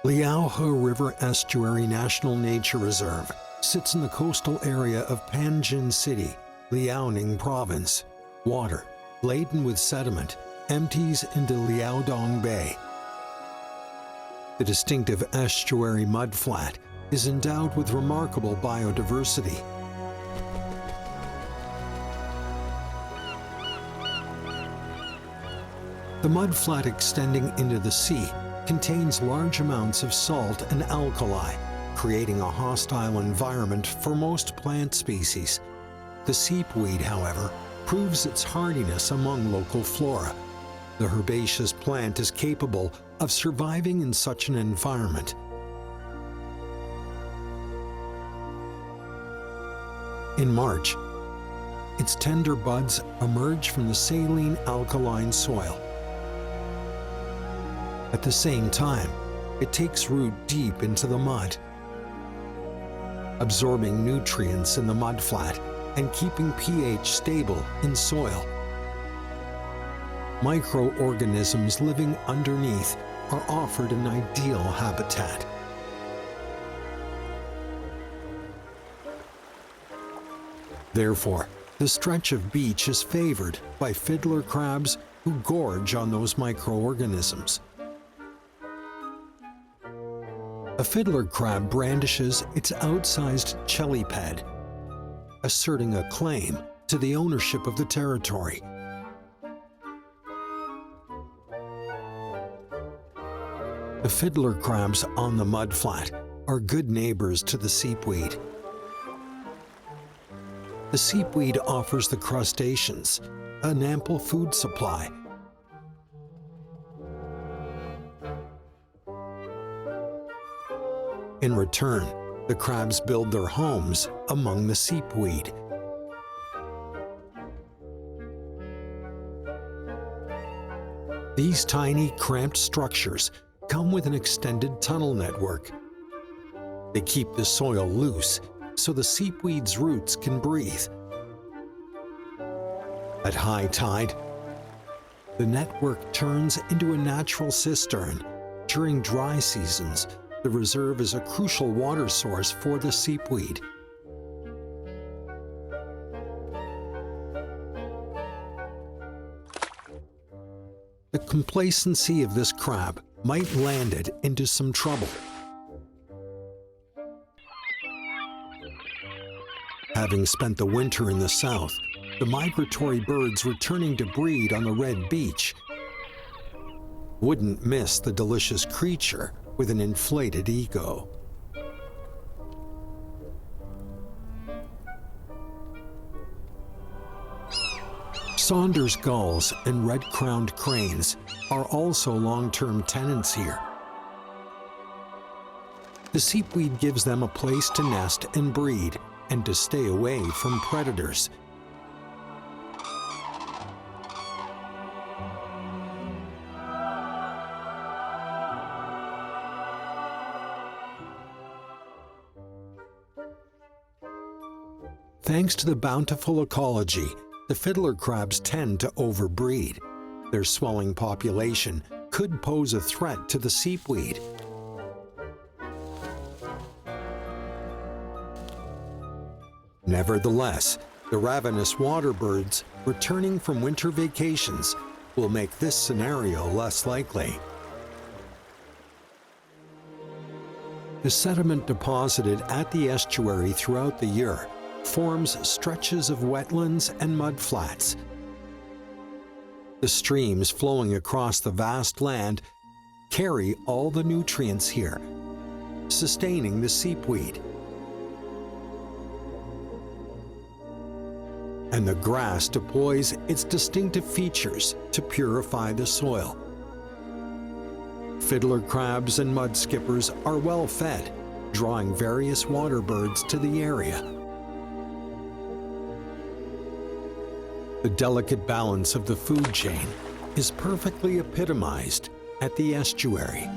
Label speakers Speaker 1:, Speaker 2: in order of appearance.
Speaker 1: Liaohe River Estuary National Nature Reserve sits in the coastal area of Panjin City, Liaoning Province. Water, laden with sediment, empties into Liaodong Bay. The distinctive estuary mudflat is endowed with remarkable biodiversity. The mudflat extending into the sea contains large amounts of salt and alkali, creating a hostile environment for most plant species. The seepweed, however, proves its hardiness among local flora. The herbaceous plant is capable of surviving in such an environment. In March, its tender buds emerge from the saline alkaline soil. At the same time, it takes root deep into the mud, absorbing nutrients in the mudflat and keeping pH stable in soil. Microorganisms living underneath are offered an ideal habitat. Therefore, the stretch of beach is favored by fiddler crabs who gorge on those microorganisms. A fiddler crab brandishes its outsized cheliped, asserting a claim to the ownership of the territory. The fiddler crabs on the mudflat are good neighbors to the seepweed. The seepweed offers the crustaceans an ample food supply. In return, the crabs build their homes among the seepweed. These tiny, cramped structures come with an extended tunnel network. They keep the soil loose so the seepweed's roots can breathe. At high tide, the network turns into a natural cistern. During dry seasons, the reserve is a crucial water source for the seepweed. The complacency of this crab might land it into some trouble. Having spent the winter in the south, the migratory birds returning to breed on the red beach wouldn't miss the delicious creature with an inflated ego. Saunders gulls and red-crowned cranes are also long-term tenants here. The seepweed gives them a place to nest and breed, and to stay away from predators. Thanks to the bountiful ecology, the fiddler crabs tend to overbreed. Their swelling population could pose a threat to the seepweed. Nevertheless, the ravenous water birds returning from winter vacations will make this scenario less likely. The sediment deposited at the estuary throughout the year forms stretches of wetlands and mudflats. The streams flowing across the vast land carry all the nutrients here, sustaining the seepweed. And the grass deploys its distinctive features to purify the soil. Fiddler crabs and mud skippers are well fed, drawing various water birds to the area. The delicate balance of the food chain is perfectly epitomized at the estuary.